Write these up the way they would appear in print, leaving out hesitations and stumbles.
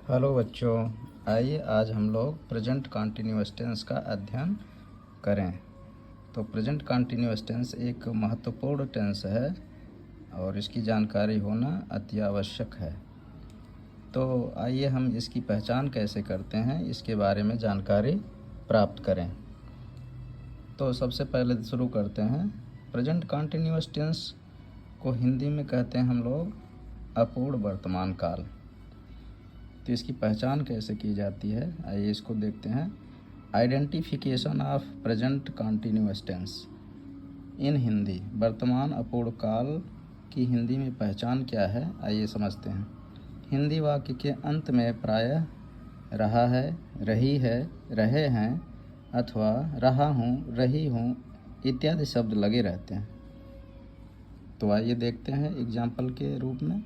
Hello बच्चों, आइए आज हम लोग प्रेजेंट कंटिन्यूअस टेंस का अध्ययन करें। तो प्रेजेंट कंटिन्यूअस टेंस एक महत्वपूर्ण टेंस है और इसकी जानकारी होना अति आवश्यक है। तो आइए हम इसकी पहचान कैसे करते हैं, इसके बारे में जानकारी प्राप्त करें। तो सबसे पहले शुरू करते हैं। प्रेजेंट कंटिन्यूअस टेंस को हिंदी में कहते हैं हम लोग अपूर्ण वर्तमान काल। तो इसकी पहचान कैसे की जाती है, आइए इसको देखते हैं। Identification of present continuous tense in Hindi. वर्तमान अपूर्ण काल की हिंदी में पहचान क्या है, आइए समझते हैं। हिंदी वाक्य के अंत में प्रायः रहा है, रही है, रहे हैं अथवा रहा हूँ, रही हूँ इत्यादि शब्द लगे रहते हैं। तो आइए देखते हैं एग्जाम्पल के रूप में।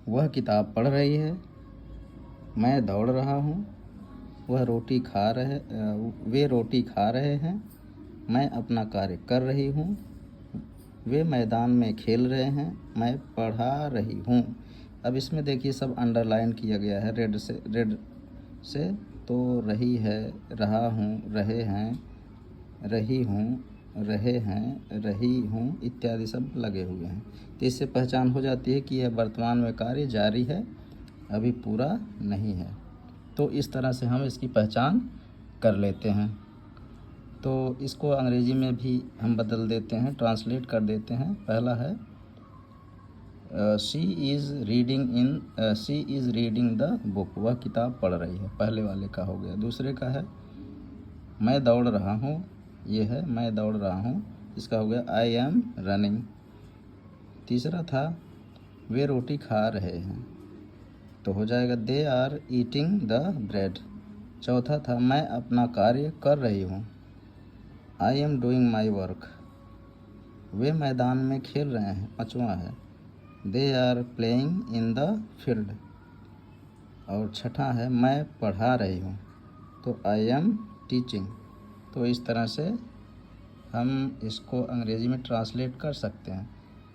वह किताब पढ़ रही है, मैं दौड़ रहा हूँ, वे रोटी खा रहे हैं, मैं अपना कार्य कर रही हूँ, वे मैदान में खेल रहे हैं, मैं पढ़ा रही हूँ। अब इसमें देखिए सब अंडरलाइन किया गया है रेड से। तो रही है, रहा हूँ, रहे हैं, रही हूँ, रहे हैं, रही हूँ इत्यादि सब लगे हुए हैं। तो इससे पहचान हो जाती है कि यह वर्तमान में कार्य जारी है, अभी पूरा नहीं है। तो इस तरह से हम इसकी पहचान कर लेते हैं। तो इसको अंग्रेजी में भी हम बदल देते हैं, ट्रांसलेट कर देते हैं। पहला है she is reading the book, वह किताब पढ़ रही है, पहले वाले का हो गया। दूसरे का है मैं दौड़ रहा हूँ, ये है मैं दौड़ रहा हूँ, इसका हो गया आई एम रनिंग। तीसरा था वे रोटी खा रहे हैं, तो हो जाएगा they are eating the bread. चौथा था मैं अपना कार्य कर रही हूँ, I am doing my work. वे मैदान में खेल रहे हैं, पाँचवा है they are playing in the field. और छठा है मैं पढ़ा रही हूँ, तो आई एम टीचिंग। तो इस तरह से हम इसको अंग्रेजी में ट्रांसलेट कर सकते हैं।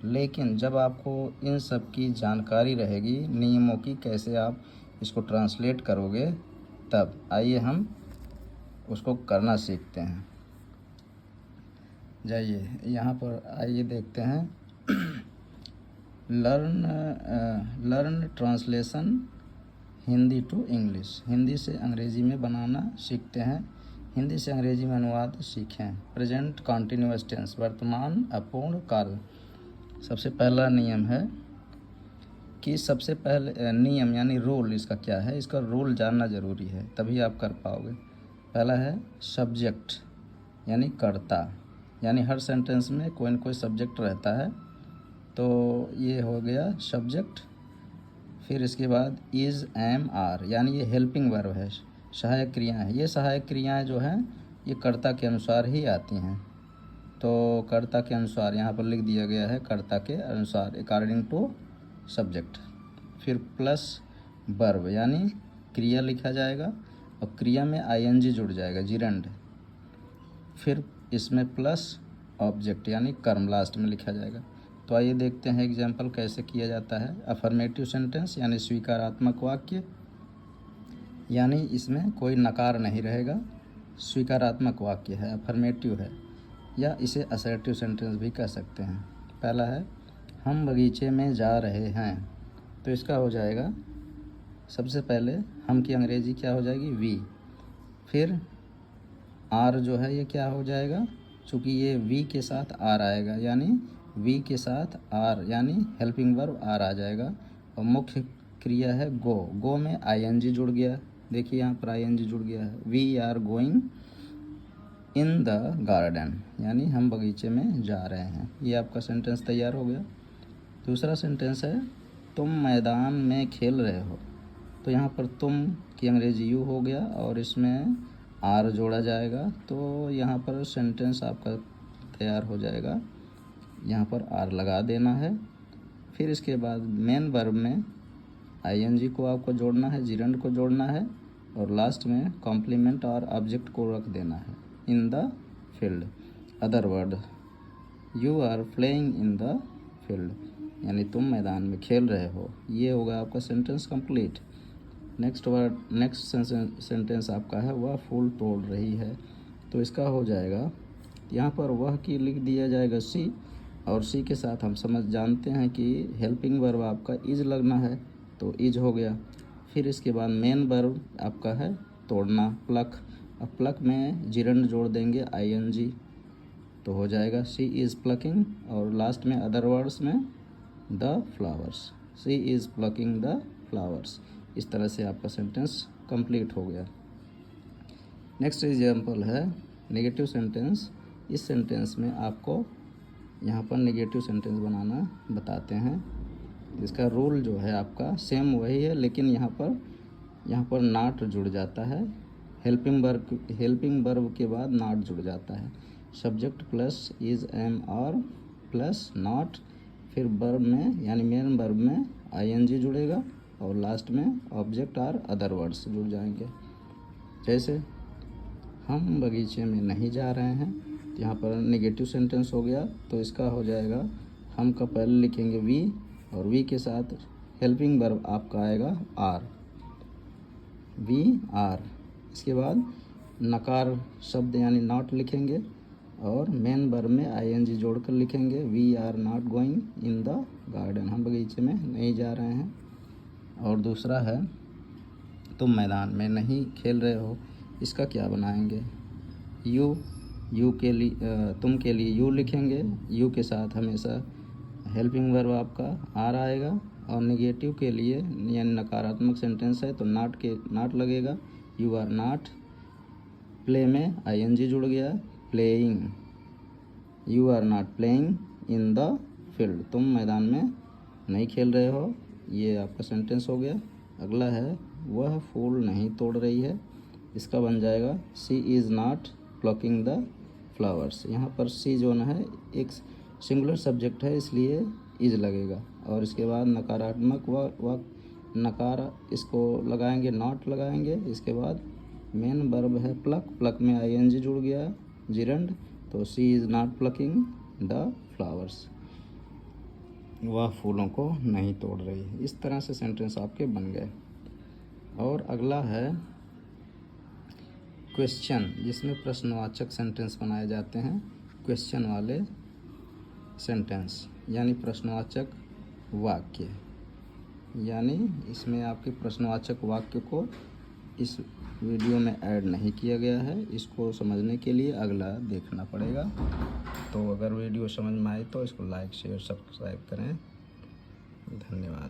लेकिन जब आपको इन सब की जानकारी रहेगी, नियमों की, कैसे आप इसको ट्रांसलेट करोगे, तब आइए हम उसको करना सीखते हैं। जाइए यहाँ पर आइए देखते हैं learn translation Hindi to English. Hindi से अंग्रेजी में बनाना सीखते हैं। हिंदी से अंग्रेजी में अनुवाद सीखें। प्रेजेंट कंटिन्यूअस टेंस, वर्तमान अपूर्ण काल। सबसे पहला नियम है कि सबसे पहले नियम यानी रूल इसका क्या है, इसका रूल जानना ज़रूरी है, तभी आप कर पाओगे। पहला है सब्जेक्ट यानी कर्ता, यानी हर सेंटेंस में कोई न कोई सब्जेक्ट रहता है, तो ये हो गया सब्जेक्ट। फिर इसके बाद इज़, एम, आर, यानी ये हेल्पिंग वर्ब है, सहायक क्रियाएँ हैं। ये सहायक क्रियाएँ जो हैं ये कर्ता के अनुसार ही आती हैं। तो कर्ता के अनुसार यहाँ पर लिख दिया गया है, कर्ता के अनुसार, अकॉर्डिंग टू सब्जेक्ट। फिर प्लस वर्ब यानी क्रिया लिखा जाएगा और क्रिया में आईएनजी जुड़ जाएगा, जिरंड। फिर इसमें प्लस ऑब्जेक्ट यानी कर्म लास्ट में लिखा जाएगा। तो आइए देखते हैं एग्जाम्पल कैसे किया जाता है। अफर्मेटिव सेंटेंस यानी स्वीकारात्मक वाक्य, यानी इसमें कोई नकार नहीं रहेगा, स्वीकारात्मक वाक्य है, अफर्मेटिव है, या इसे असर्टिव सेंटेंस भी कह सकते हैं। पहला है हम बगीचे में जा रहे हैं, तो इसका हो जाएगा सबसे पहले हम की अंग्रेजी क्या हो जाएगी, वी। फिर आर जो है ये क्या हो जाएगा, चूँकि ये वी के साथ आर आएगा, यानी वी के साथ आर यानी हेल्पिंग वर्ब आर आ जाएगा। और मुख्य क्रिया है गो, गो में आईएनजी जुड़ गया, देखिए यहाँ पर आईएनजी जुड़ गया है। We are going in the garden, यानी हम बगीचे में जा रहे हैं। ये आपका सेंटेंस तैयार हो गया। दूसरा सेंटेंस है तुम मैदान में खेल रहे हो, तो यहाँ पर तुम की अंग्रेजी यू हो गया और इसमें आर जोड़ा जाएगा, तो यहाँ पर सेंटेंस आपका तैयार हो जाएगा। यहाँ पर आर लगा देना है। फिर इसके बाद मेन वर्ब में आईएनजी को आपको जोड़ना है, जिरंड को जोड़ना है, और लास्ट में कॉम्प्लीमेंट और ऑब्जेक्ट को रख देना है, in the field. Other word you are playing in the field, यानी तुम मैदान में खेल रहे हो। ये होगा आपका सेंटेंस कंप्लीट। नेक्स्ट सेंटेंस आपका है वह फूल तोड़ रही है। तो इसका हो जाएगा, यहाँ पर वह की लिख दिया जाएगा सी, और सी के साथ हम समझ जानते हैं कि हेल्पिंग वर्ब आपका इज लगना है, तो इज हो गया। फिर इसके बाद मेन वर्ब आपका है तोड़ना, प्लक। अब प्लक में जिरंड जोड़ देंगे ING, तो हो जाएगा शी इज़ प्लकिंग, और लास्ट में अदर वर्ड्स में the flowers, she is plucking the flowers. इस तरह से आपका सेंटेंस कंप्लीट हो गया। नेक्स्ट एग्जाम्पल है नेगेटिव सेंटेंस। इस सेंटेंस में आपको यहाँ पर नेगेटिव सेंटेंस बनाना बताते हैं। इसका रूल जो है आपका सेम वही है, लेकिन यहाँ पर नॉट जुड़ जाता है। हेल्पिंग वर्ब के बाद नॉट जुड़ जाता है। सब्जेक्ट प्लस इज, एम, और प्लस नॉट, फिर वर्ब में यानी मेन वर्ब में ING जुड़ेगा, और लास्ट में ऑब्जेक्ट और अदर वर्ड्स जुड़ जाएंगे। जैसे हम बगीचे में नहीं जा रहे हैं, तो यहाँ पर नेगेटिव सेंटेंस हो गया, तो इसका हो जाएगा हम का पहले लिखेंगे वी, और वी के साथ हेल्पिंग वर्ब आपका आएगा आर, वी आर। इसके बाद नकार शब्द यानी नॉट लिखेंगे, और मेन वर्ब में ING जोड़कर लिखेंगे we are not going in the garden, हम बगीचे में नहीं जा रहे हैं। और दूसरा है तुम मैदान में नहीं खेल रहे हो, इसका क्या बनाएंगे, यू के लिए तुम के लिए यू लिखेंगे, यू के साथ हमेशा हेल्पिंग वर्ब आपका आर आएगा, और नेगेटिव के लिए यानी नकारात्मक सेंटेंस है तो नॉट लगेगा, यू आर नॉट। प्ले में ING जुड़ गया, playing, you are not playing in the field, तुम मैदान में नहीं खेल रहे हो, ये आपका सेंटेंस हो गया। अगला है वह फूल नहीं तोड़ रही है, इसका बन जाएगा she is not plucking the flowers. यहाँ पर सी जो है एक सिंगुलर सब्जेक्ट है, इसलिए इज लगेगा, और इसके बाद नकारात्मक व नकार इसको लगाएंगे, नॉट लगाएंगे। इसके बाद मेन वर्ब है प्लक, प्लक में ING जुड़ गया, जिरंड, तो she is not plucking the flowers, वह फूलों को नहीं तोड़ रही। इस तरह से सेंटेंस आपके बन गए। और अगला है क्वेश्चन, जिसमें प्रश्नवाचक सेंटेंस बनाए जाते हैं, क्वेश्चन वाले सेंटेंस यानी प्रश्नवाचक वाक्य, यानी इसमें आपके प्रश्नवाचक वाक्य को इस वीडियो में ऐड नहीं किया गया है, इसको समझने के लिए अगला देखना पड़ेगा। तो अगर वीडियो समझ में आए तो इसको लाइक शेयर सब्सक्राइब करें। धन्यवाद।